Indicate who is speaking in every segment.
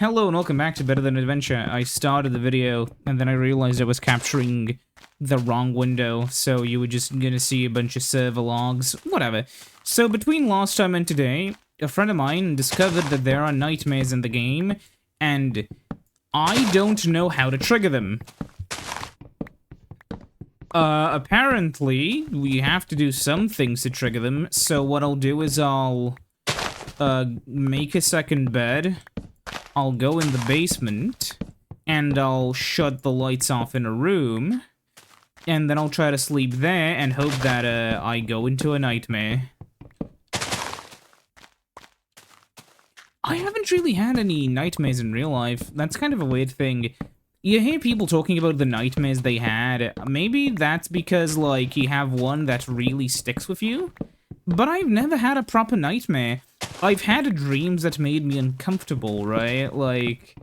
Speaker 1: Hello and welcome back to Better Than Adventure. I started the video and then I realized I was capturing the wrong window, so you were just gonna see a bunch of server logs, whatever. So between last time and today, a friend of mine discovered that there are nightmares in the game, and I don't know how to trigger them. Apparently, we have to do some things to trigger them, so what I'll do is I'll make a second bed. I'll go in the basement, and I'll shut the lights off in a room, and then I'll try to sleep there and hope that I go into a nightmare. I haven't really had any nightmares in real life. That's kind of a weird thing. You hear people talking about the nightmares they had. Maybe that's because, like, you have one that really sticks with you. But I've never had a proper nightmare. I've had dreams that made me uncomfortable, right? Like,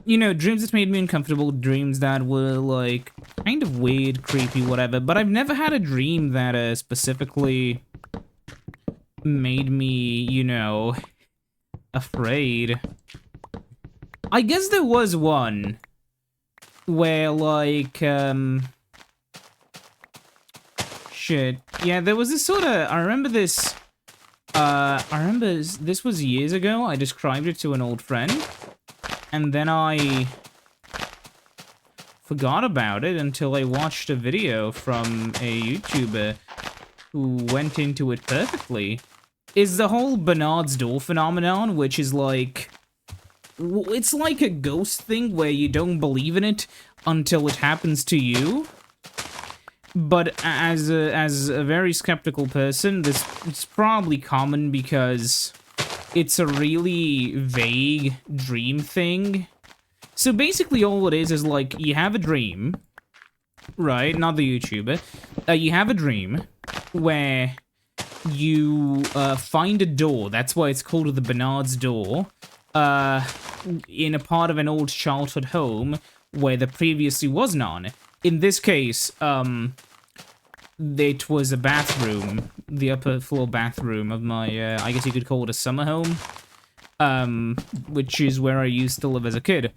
Speaker 1: you know, dreams that made me uncomfortable, dreams that were, like, kind of weird, creepy, whatever. But I've never had a dream that specifically made me, you know, afraid. I guess there was one where, like, shit. Yeah, there was this sort of, I remember this was years ago. I described it to an old friend, and then I forgot about it until I watched a video from a YouTuber who went into it perfectly. Is the whole Bernard's door phenomenon, which is like, it's like a ghost thing where you don't believe in it until it happens to you. But as a very skeptical person, it's probably common because it's a really vague dream thing. So basically all it is like, you have a dream, right? Not the YouTuber. You have a dream where you find a door. That's why it's called the Bernard's door. In a part of an old childhood home where there previously was none. In this case, it was a bathroom, the upper floor bathroom of my, I guess you could call it a summer home, which is where I used to live as a kid.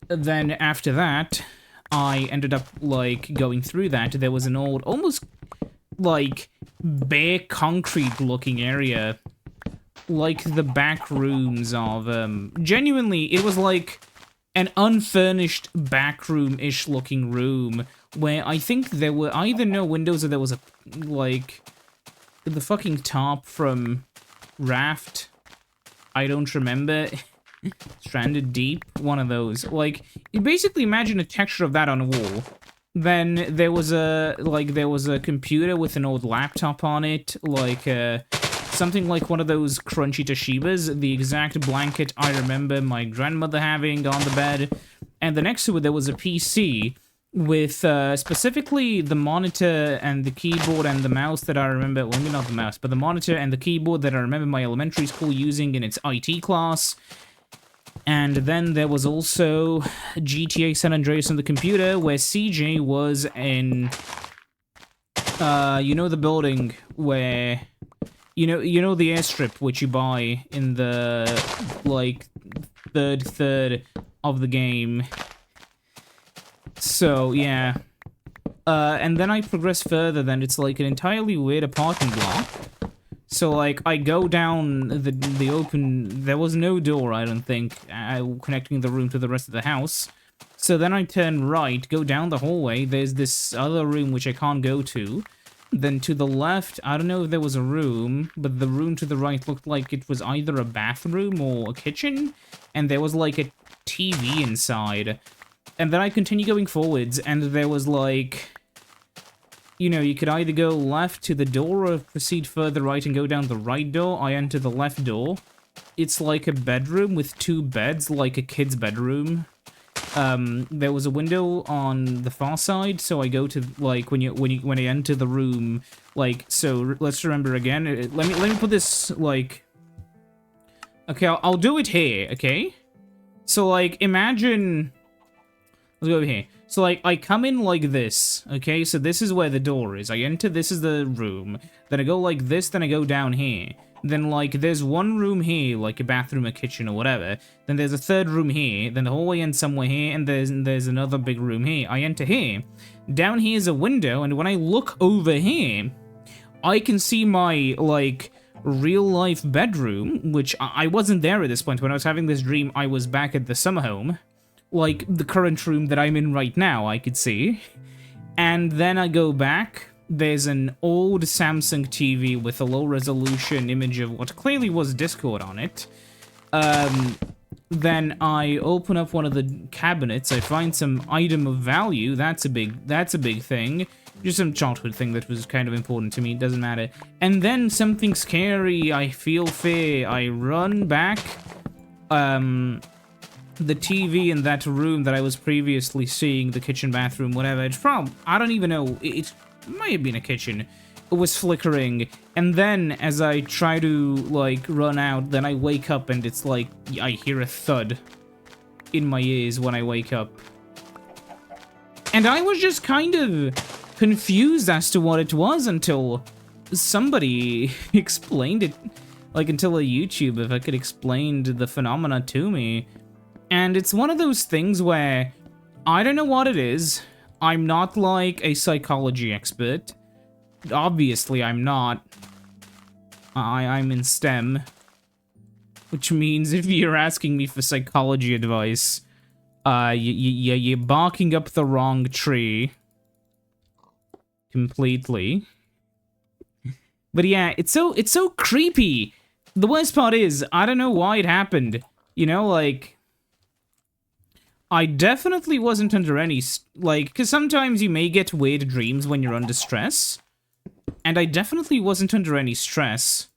Speaker 1: Then after that, I ended up, like, going through that. There was an old, almost, like, bare concrete-looking area, like the back rooms of, genuinely, it was like an unfurnished backroom-ish looking room where I think there were either no windows or there was a, like, the fucking top from Raft. I don't remember. Stranded Deep, one of those. Like, you basically imagine a texture of that on a wall. Then there was a, like, there was a computer with an old laptop on it, like, something like one of those crunchy Toshibas, the exact blanket I remember my grandmother having on the bed. And the next to it, there was a PC with specifically the monitor and the keyboard and the mouse that I remember, well, maybe not the mouse, but the monitor and the keyboard that I remember my elementary school using in its IT class. And then there was also GTA San Andreas on the computer, where CJ was in, you know, the building where, you know the airstrip which you buy in the, like, third of the game. So, yeah. And then I progress further, then it's like an entirely weird apartment block. So, like, I go down the open... There was no door, I don't think, connecting the room to the rest of the house. So then I turn right, go down the hallway, there's this other room which I can't go to. Then to the left, I don't know if there was a room, but the room to the right looked like it was either a bathroom or a kitchen, and there was, like, a TV inside. And then I continue going forwards, and there was, like, you know, you could either go left to the door or proceed further right and go down the right door. I enter the left door. It's like a bedroom with two beds, like a kid's bedroom. There was a window on the far side, so I go to, like, when I enter the room, like, so let's remember again. Let me put this, like, okay, I'll do it here, okay? So, like, imagine, let's go over here. So, like, I come in like this, okay? So this is where the door is. I enter, this is the room. Then I go like this, then I go down here. Then, like, there's one room here, like a bathroom, a kitchen, or whatever. Then there's a third room here. Then the hallway ends somewhere here, and there's another big room here. I enter here. Down here is a window, and when I look over here, I can see my, like, real-life bedroom, which I wasn't there at this point. When I was having this dream, I was back at the summer home. Like, the current room that I'm in right now, I could see. And then I go back. There's an old Samsung TV with a low-resolution image of what clearly was Discord on it. Then I open up one of the cabinets. I find some item of value. That's a big thing. Just some childhood thing that was kind of important to me. It doesn't matter. And then something scary. I feel fear. I run back. The TV in that room that I was previously seeing, the kitchen, bathroom, whatever. It's from, I don't even know. It might have been a kitchen. It was flickering. And then as I try to, like, run out, then I wake up and it's like, I hear a thud in my ears when I wake up. And I was just kind of confused as to what it was until somebody explained it. Like, until a YouTuber could explain the phenomena to me. And it's one of those things where I don't know what it is. I'm not, like, a psychology expert. Obviously, I'm not. I'm in STEM. Which means if you're asking me for psychology advice, you're barking up the wrong tree. Completely. But yeah, it's so creepy. The worst part is, I don't know why it happened. You know, like, I definitely wasn't under any, like, because sometimes you may get weird dreams when you're under stress. And I definitely wasn't under any stress.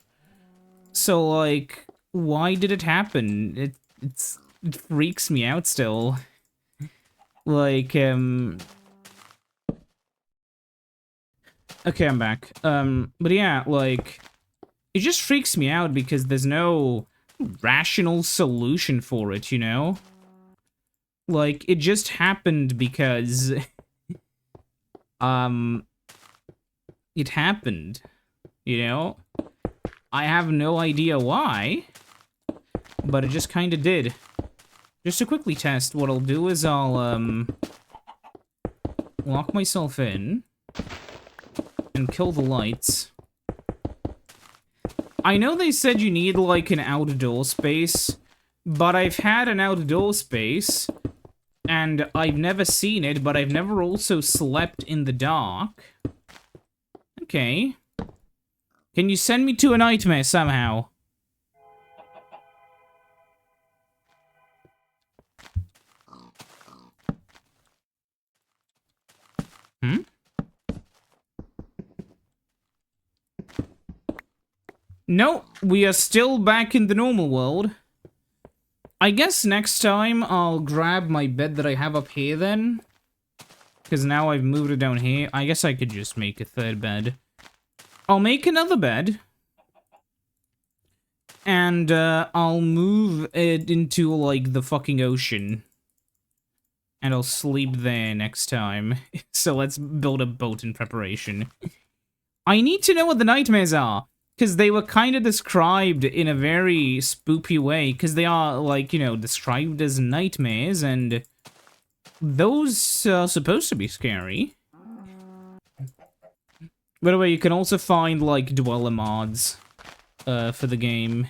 Speaker 1: So, like, why did it happen? It freaks me out still. Like, okay, I'm back. But yeah, like, it just freaks me out because there's no rational solution for it, you know? Like, it just happened because, it happened, you know? I have no idea why, but it just kind of did. Just to quickly test, what I'll do is I'll, lock myself in and kill the lights. I know they said you need, like, an outdoor space, but I've had an outdoor space, and I've never seen it, but I've never also slept in the dark. Okay. Can you send me to a nightmare somehow? Hmm? No, we are still back in the normal world. I guess next time I'll grab my bed that I have up here then. Because now I've moved it down here. I guess I could just make a third bed. I'll make another bed. And I'll move it into, like, the fucking ocean. And I'll sleep there next time. So let's build a boat in preparation. I need to know what the nightmares are. Because they were kind of described in a very spoopy way. Because they are, like, you know, described as nightmares. And those are supposed to be scary. By the way, you can also find, like, dweller mods for the game.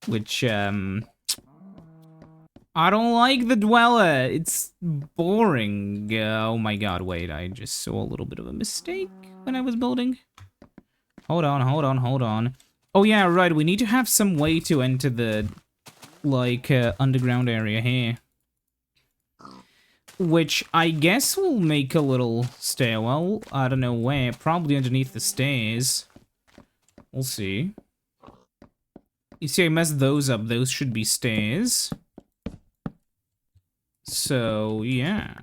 Speaker 1: Which, I don't like the dweller. It's boring. Oh my god, wait, I just saw a little bit of a mistake when I was building. Hold on. Oh yeah, right, we need to have some way to enter the, like, underground area here. Which I guess will make a little stairwell. I don't know where. Probably underneath the stairs. We'll see. You see, I messed those up. Those should be stairs. So, yeah.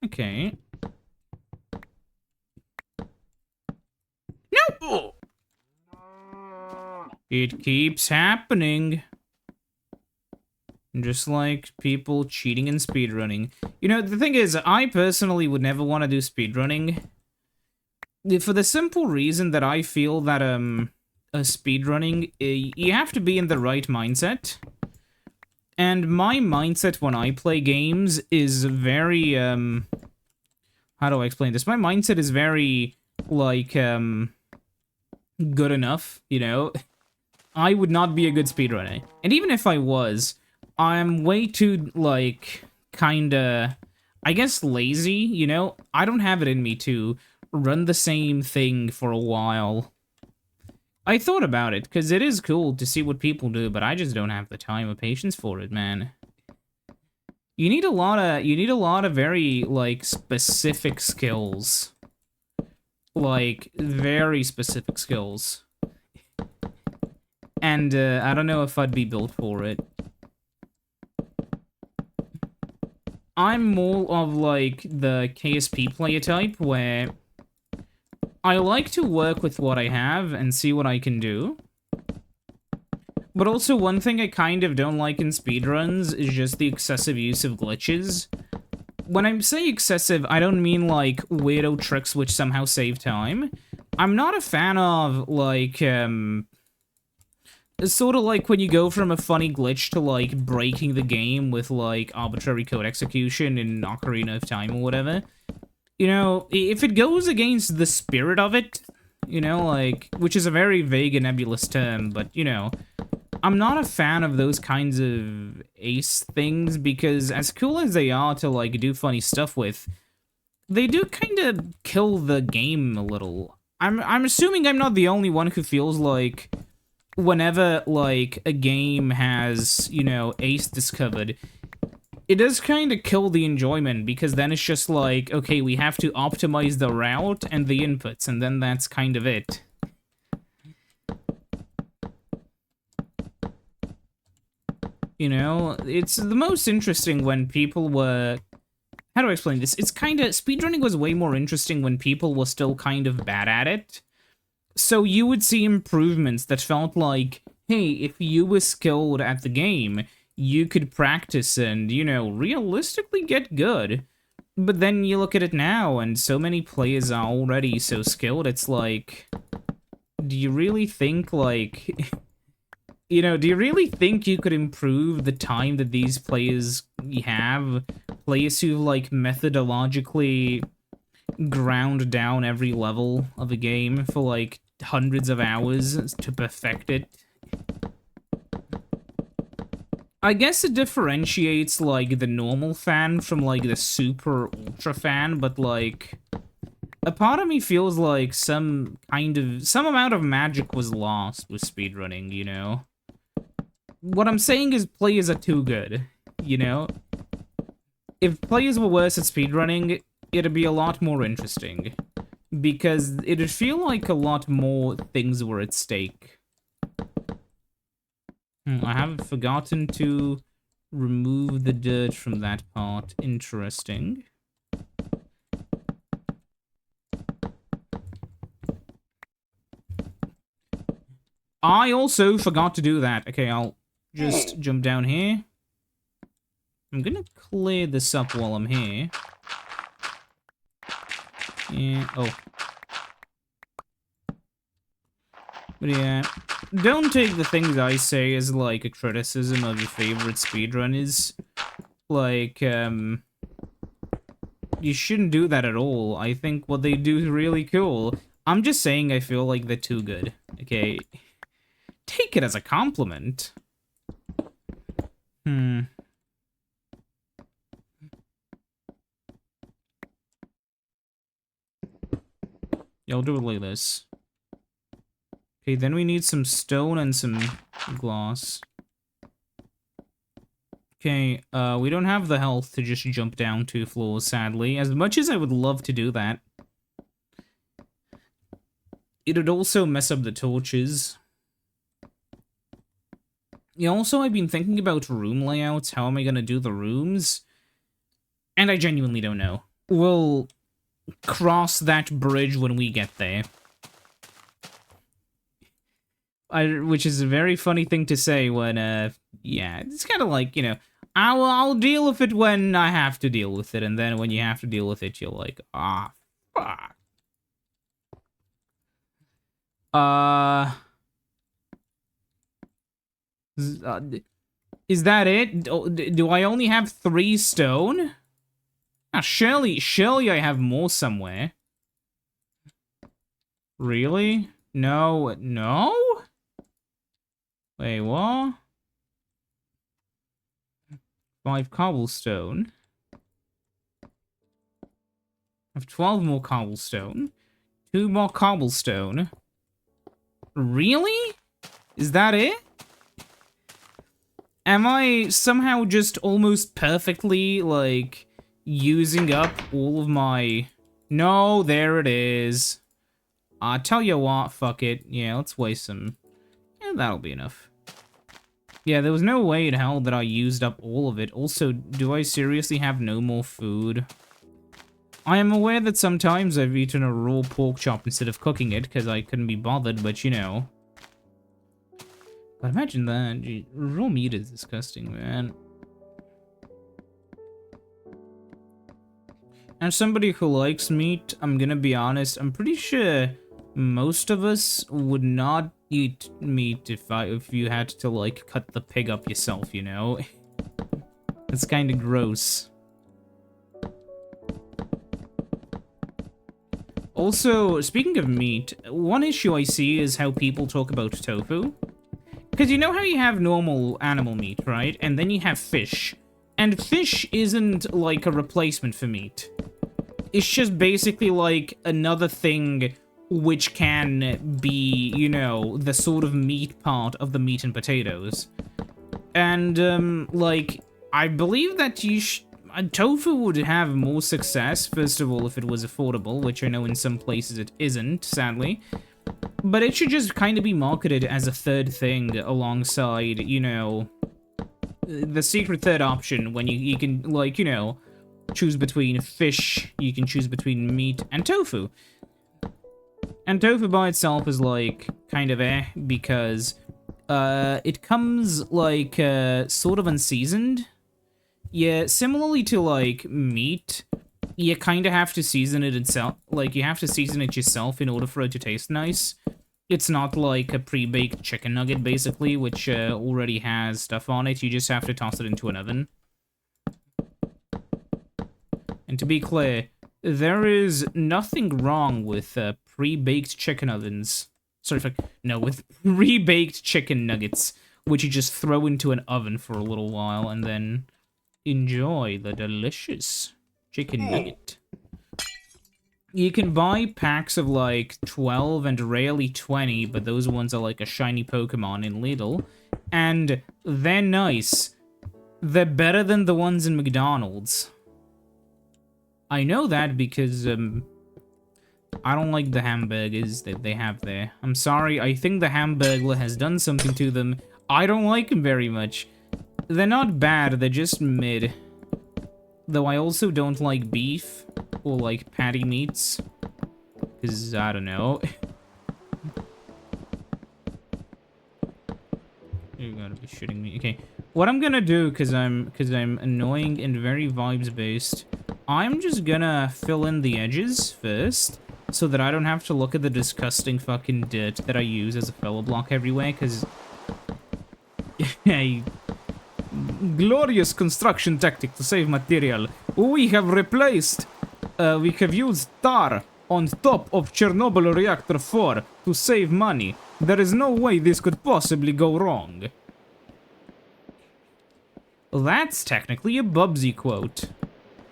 Speaker 1: Okay. No! It keeps happening. Just like people cheating and speedrunning. You know, the thing is, I personally would never want to do speedrunning. For the simple reason that I feel that speedrunning, you have to be in the right mindset. And my mindset when I play games is very how do I explain this? My mindset is very like good enough, you know. I would not be a good speedrunner. And even if I was, I'm way too like kinda I guess lazy, you know? I don't have it in me to run the same thing for a while. I thought about it, because it is cool to see what people do, but I just don't have the time or patience for it, man. You need a lot of very, like, specific skills. Like, very specific skills. And, I don't know if I'd be built for it. I'm more of, like, the KSP player type, where I like to work with what I have and see what I can do. But also, one thing I kind of don't like in speedruns is just the excessive use of glitches. When I say excessive, I don't mean, like, weirdo tricks which somehow save time. I'm not a fan of, like, it's sort of like when you go from a funny glitch to, like, breaking the game with, like, arbitrary code execution in Ocarina of Time or whatever. You know, if it goes against the spirit of it, you know, like, which is a very vague and nebulous term, but, you know, I'm not a fan of those kinds of ace things, because as cool as they are to, like, do funny stuff with, they do kind of kill the game a little. I'm assuming I'm not the only one who feels like whenever, like, a game has, you know, ace discovered, it does kind of kill the enjoyment, because then it's just like, okay, we have to optimize the route and the inputs, and then that's kind of it. You know, it's the most interesting when people were... How do I explain this? It's kind of... Speedrunning was way more interesting when people were still kind of bad at it. So you would see improvements that felt like, hey, if you were skilled at the game, you could practice and, you know, realistically get good. But then you look at it now, and so many players are already so skilled, it's like... Do you really think, like... You know, do you really think you could improve the time that these players have? Players who, like, methodologically ground down every level of a game for, like, hundreds of hours to perfect it. I guess it differentiates, like, the normal fan from, like, the super ultra fan, but, like, a part of me feels like some amount of magic was lost with speedrunning, you know? What I'm saying is players are too good, you know? If players were worse at speedrunning, it'd be a lot more interesting, because it'd feel like a lot more things were at stake. I haven't forgotten to remove the dirt from that part. Interesting. I also forgot to do that. Okay, I'll just jump down here. I'm gonna clear this up while I'm here. Yeah, oh. But yeah, don't take the things I say as, like, a criticism of your favorite speedrunners. Like, you shouldn't do that at all. I think what they do is really cool. I'm just saying I feel like they're too good, okay? Take it as a compliment. Yeah, I'll do it like this. Okay, then we need some stone and some glass. Okay, we don't have the health to just jump down 2 floors, sadly. As much as I would love to do that. It would also mess up the torches. Yeah, also, I've been thinking about room layouts. How am I gonna do the rooms? And I genuinely don't know. We'll cross that bridge when we get there. Which is a very funny thing to say when, yeah, it's kind of like, you know, I'll deal with it when I have to deal with it, and then when you have to deal with it, you're like, ah, fuck. Uh, is that it? Do I only have 3 stone? Ah, surely I have more somewhere. Really? No, no? Wait, what? 5 cobblestone. I have 12 more cobblestone. 2 more cobblestone. Really? Is that it? Am I somehow just almost perfectly, like, using up all of my... No, there it is. I tell you what, fuck it. Yeah, let's waste some... Yeah, that'll be enough. Yeah, there was no way in hell that I used up all of it. Also, do I seriously have no more food? I am aware that sometimes I've eaten a raw pork chop instead of cooking it, because I couldn't be bothered, but you know... But imagine that. Gee, raw meat is disgusting, man. As somebody who likes meat, I'm gonna be honest, I'm pretty sure most of us would not eat meat if you had to, like, cut the pig up yourself, you know? It's kinda gross. Also, speaking of meat, one issue I see is how people talk about tofu. Because you know how you have normal animal meat, right? And then you have fish. And fish isn't, like, a replacement for meat. It's just basically, like, another thing which can be, you know, the sort of meat part of the meat and potatoes. And, like, I believe that tofu would have more success, first of all, if it was affordable, which I know in some places it isn't, sadly. But it should just kind of be marketed as a third thing alongside, you know, the secret third option when you can, like, you know, choose between fish, you can choose between meat, and tofu. And tofu by itself is, like, kind of because it comes, like, sort of unseasoned. Yeah, similarly to, like, meat, you kind of have to season it itself. Like, you have to season it yourself in order for it to taste nice. It's not like a pre-baked chicken nugget, basically, which already has stuff on it. You just have to toss it into an oven. And to be clear, there is nothing wrong with pre-baked chicken ovens. Sorry, no, with pre-baked chicken nuggets, which you just throw into an oven for a little while and then enjoy the delicious chicken nugget. You can buy packs of like 12 and rarely 20, but those ones are like a shiny Pokemon in Lidl. And they're nice. They're better than the ones in McDonald's. I know that because, I don't like the hamburgers that they have there. I'm sorry, I think the Hamburglar has done something to them. I don't like them very much. They're not bad, they're just mid. Though I also don't like beef or like patty meats. Because, I don't know. You're gonna be shitting me. Okay. What I'm gonna do, because I'm annoying and very vibes-based, I'm just gonna fill in the edges first, so that I don't have to look at the disgusting fucking dirt that I use as a filler block everywhere, because... a glorious construction tactic to save material. We have replaced... we have used tar on top of Chernobyl Reactor 4 to save money. There is no way this could possibly go wrong. Well, that's technically a Bubsy quote.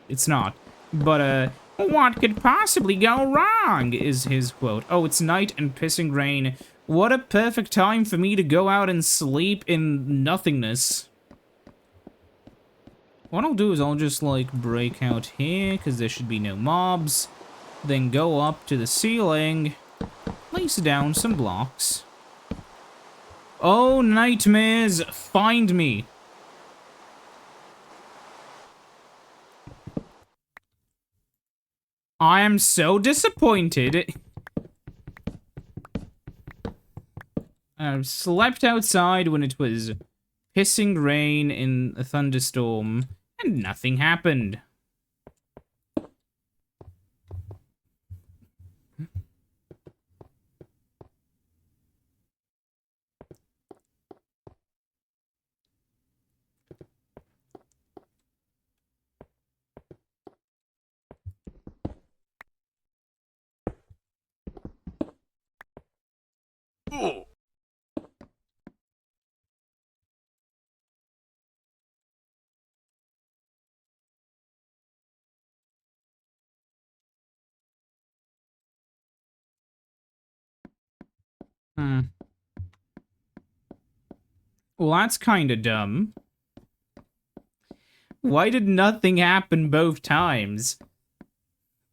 Speaker 1: It's not. But, what could possibly go wrong is his quote. Oh, it's night and pissing rain. What a perfect time for me to go out and sleep in nothingness. What I'll do is I'll just, like, break out here, because there should be no mobs. Then go up to the ceiling. Place down some blocks. Oh, nightmares, find me. I am so disappointed. I slept outside when it was pissing rain in a thunderstorm, and nothing happened. Hmm. Well, that's kind of dumb. Why did nothing happen both times?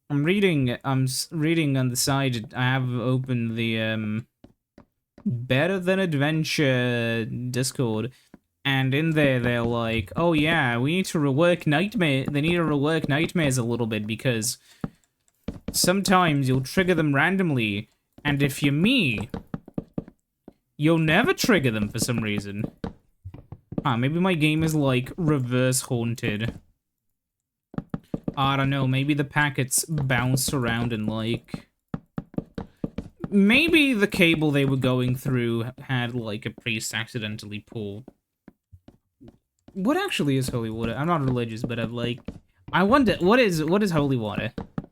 Speaker 1: I'm reading on the side. I have opened the Better Than Adventure Discord, and in there they're like, "Oh yeah, we need to rework Nightmare. They need to rework Nightmares a little bit because sometimes you'll trigger them randomly, and if you're me, you'll never trigger them for some reason." Maybe my game is like reverse haunted. I don't know, maybe the packets bounce around and like... Maybe the cable they were going through had like a priest accidentally pull. What actually is holy water? I'm not religious, but I'm like... I wonder, what is holy water?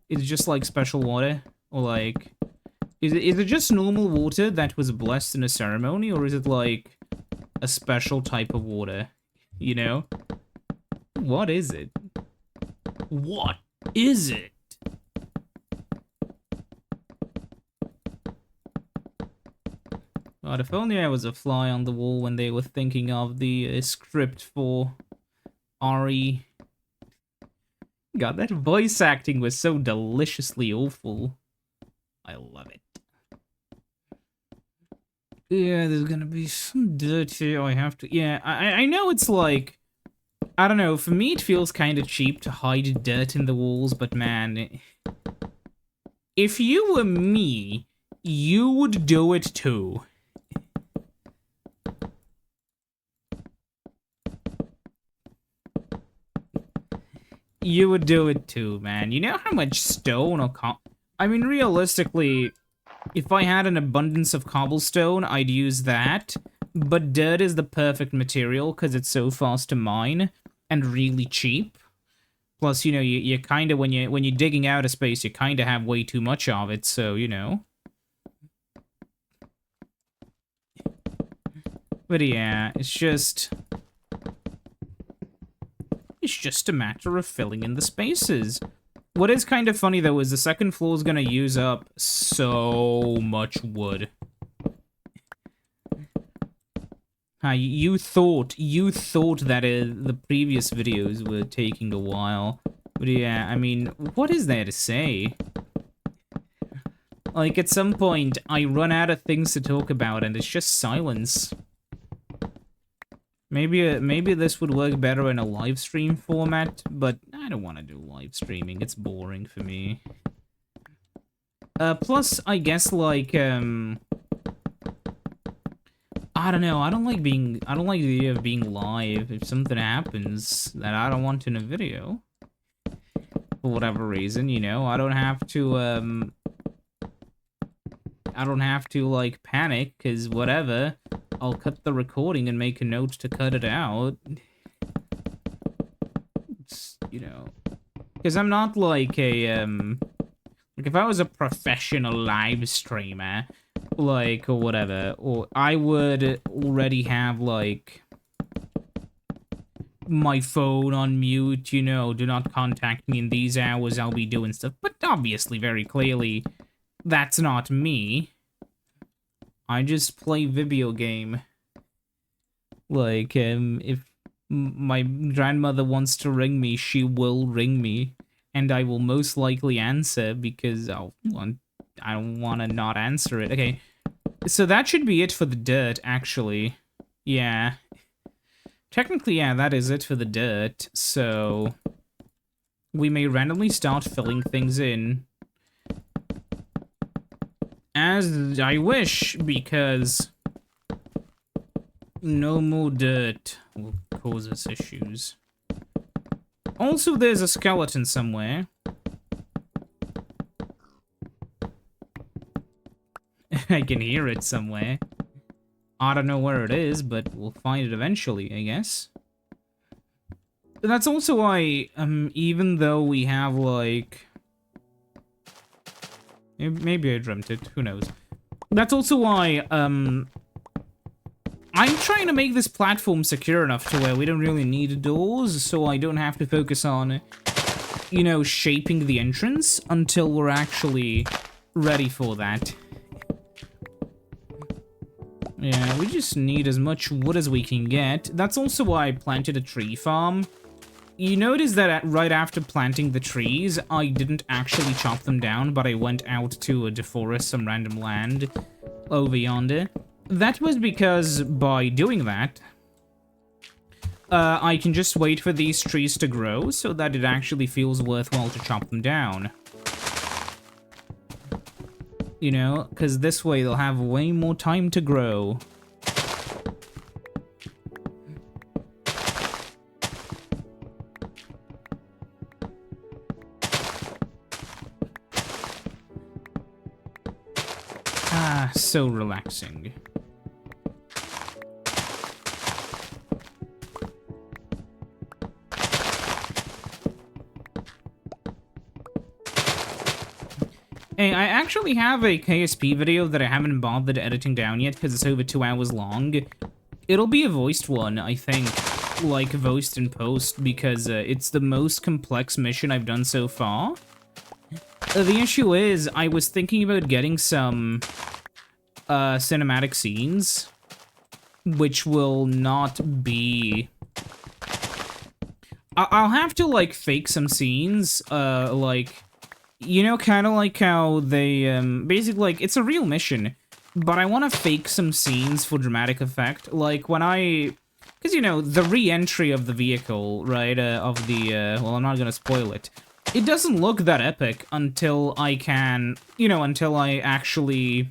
Speaker 1: Is it just like special water? Or like... Is it just normal water that was blessed in a ceremony? Or is it like a special type of water? You know? What is it? What is it? God, if only I was a fly on the wall when they were thinking of the script for Ari. God, that voice acting was so deliciously awful. I love it. Yeah, there's gonna be some dirt here. I have to... Yeah, I know it's like... I don't know, for me it feels kind of cheap to hide dirt in the walls, but man... If you were me, you would do it too. You would do it too, man. You know how much stone or I mean, realistically, if I had an abundance of cobblestone, I'd use that. But dirt is the perfect material because it's so fast to mine and really cheap. Plus, you know, you kind of, when you're digging out a space, you kind of have way too much of it, so, you know. But yeah, it's just a matter of filling in the spaces. What is kind of funny, though, is the second floor is going to use up so much wood. You thought that the previous videos were taking a while. But yeah, I mean, what is there to say? Like, at some point, I run out of things to talk about, and it's just silence. Maybe this would work better in a live stream format, but I don't want to do live streaming. It's boring for me. Plus, I guess, like, I don't know, I don't like the idea of being live if something happens that I don't want in a video. For whatever reason, you know, I don't have to, like, panic, because whatever. I'll cut the recording and make a note to cut it out. It's, you know... Because I'm not, like, like, if I was a professional live streamer, like, or whatever, or I would already have, like, my phone on mute, you know, do not contact me in these hours, I'll be doing stuff. But obviously, very clearly, that's not me. I just play video game. Like, if my grandmother wants to ring me, she will ring me. And I will most likely answer because I don't want to not answer it. Okay, so that should be it for the dirt, actually. Yeah. Technically, yeah, that is it for the dirt. So we may randomly start filling things in. As I wish, because no more dirt will cause us issues. Also, there's a skeleton somewhere. I can hear it somewhere. I don't know where it is, but we'll find it eventually, I guess. And that's also why, even though we have, like... Maybe I dreamt it, who knows. That's also why, I'm trying to make this platform secure enough to where we don't really need doors, so I don't have to focus on, you know, shaping the entrance until we're actually ready for that. Yeah, we just need as much wood as we can get. That's also why I planted a tree farm. You notice that right after planting the trees, I didn't actually chop them down, but I went out to deforest some random land over yonder. That was because by doing that, I can just wait for these trees to grow so that it actually feels worthwhile to chop them down. You know, because this way they'll have way more time to grow. Ah, so relaxing. Hey, I actually have a KSP video that I haven't bothered editing down yet because it's over 2 hours long. It'll be a voiced one, I think, like voiced in post, because it's the most complex mission I've done so far. The issue is, I was thinking about getting some cinematic scenes, which will not be... I'll have to, like, fake some scenes, like... You know, kind of like how they, basically, like, it's a real mission, but I want to fake some scenes for dramatic effect, like, when I... Because, you know, the re-entry of the vehicle, right, of the, well, I'm not gonna spoil it. It doesn't look that epic until I can, you know, until I actually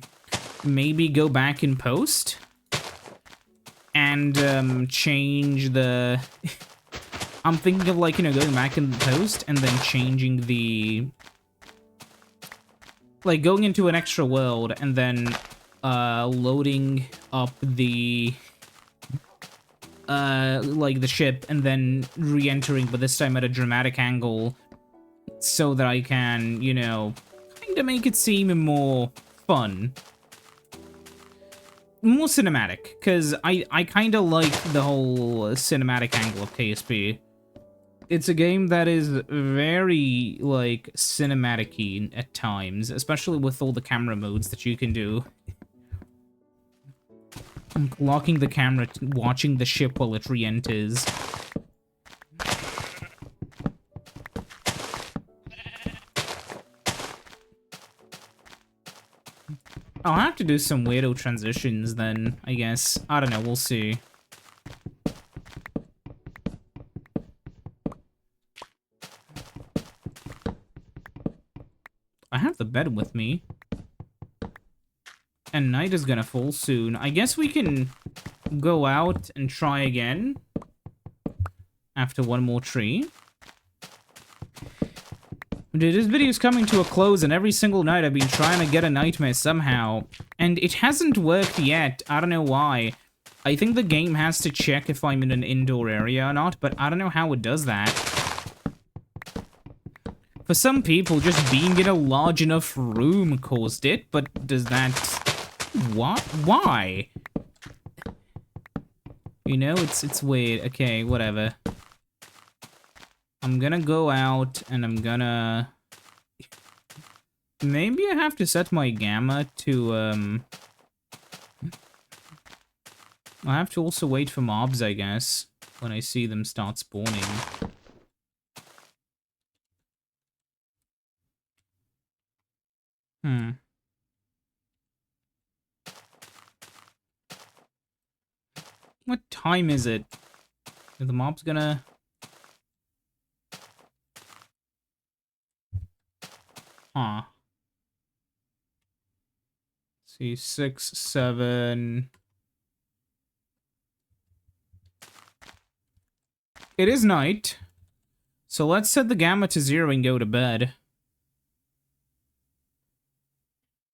Speaker 1: maybe go back in post and, change the... I'm thinking of, like, you know, going back in post and then changing the... Like, going into an extra world and then, loading up the, like, the ship and then re-entering, but this time at a dramatic angle so that I can, you know, kind of make it seem more fun. More cinematic, because I kind of like the whole cinematic angle of KSP. It's a game that is very, like, cinematic-y at times, especially with all the camera modes that you can do. I'm locking the camera, watching the ship while it re-enters. I'll have to do some weirdo transitions then, I guess. I don't know, we'll see. I have the bed with me. And night is gonna fall soon. I guess we can go out and try again. After one more tree. Dude, this video's coming to a close, and every single night I've been trying to get a nightmare somehow. And it hasn't worked yet. I don't know why. I think the game has to check if I'm in an indoor area or not, but I don't know how it does that. For some people, just being in a large enough room caused it, but does that... What? Why? You know, it's weird. Okay, whatever. I'm gonna go out, and I'm gonna... Maybe I have to set my gamma to, I have to also wait for mobs, I guess, when I see them start spawning. What time is it? Are the mobs gonna... Huh. Let's see, 6, 7... It is night. So let's set the gamma to 0 and go to bed.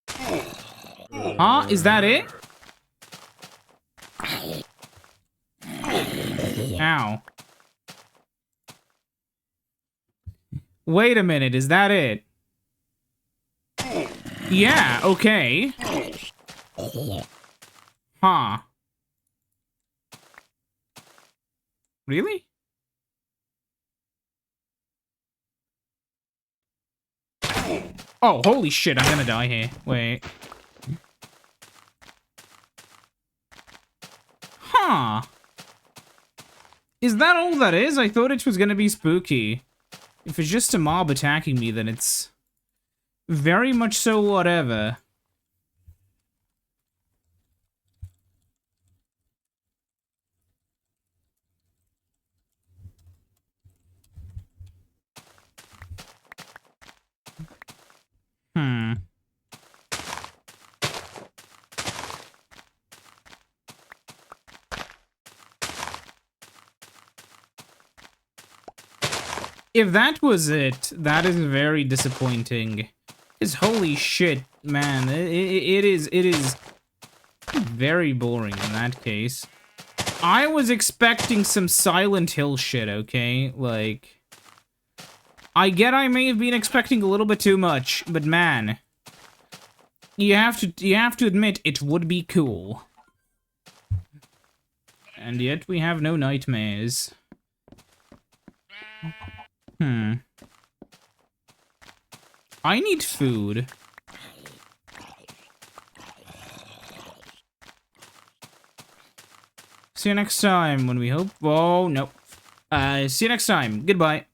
Speaker 1: Huh? Is that it? Ow. Wait a minute, is that it? Yeah, okay. Huh. Really? Oh, holy shit, I'm gonna die here. Wait. Huh. Is that all that is? I thought it was gonna be spooky. If it's just a mob attacking me, then it's very much so whatever. Hmm. If that was it, that is very disappointing. Because holy shit, man, it is very boring in that case. I was expecting some Silent Hill shit, okay? Like, I get I may have been expecting a little bit too much, but man, you have to admit it would be cool. And yet we have no nightmares. I need food. See you next time when we hope. Oh, no. See you next time. Goodbye.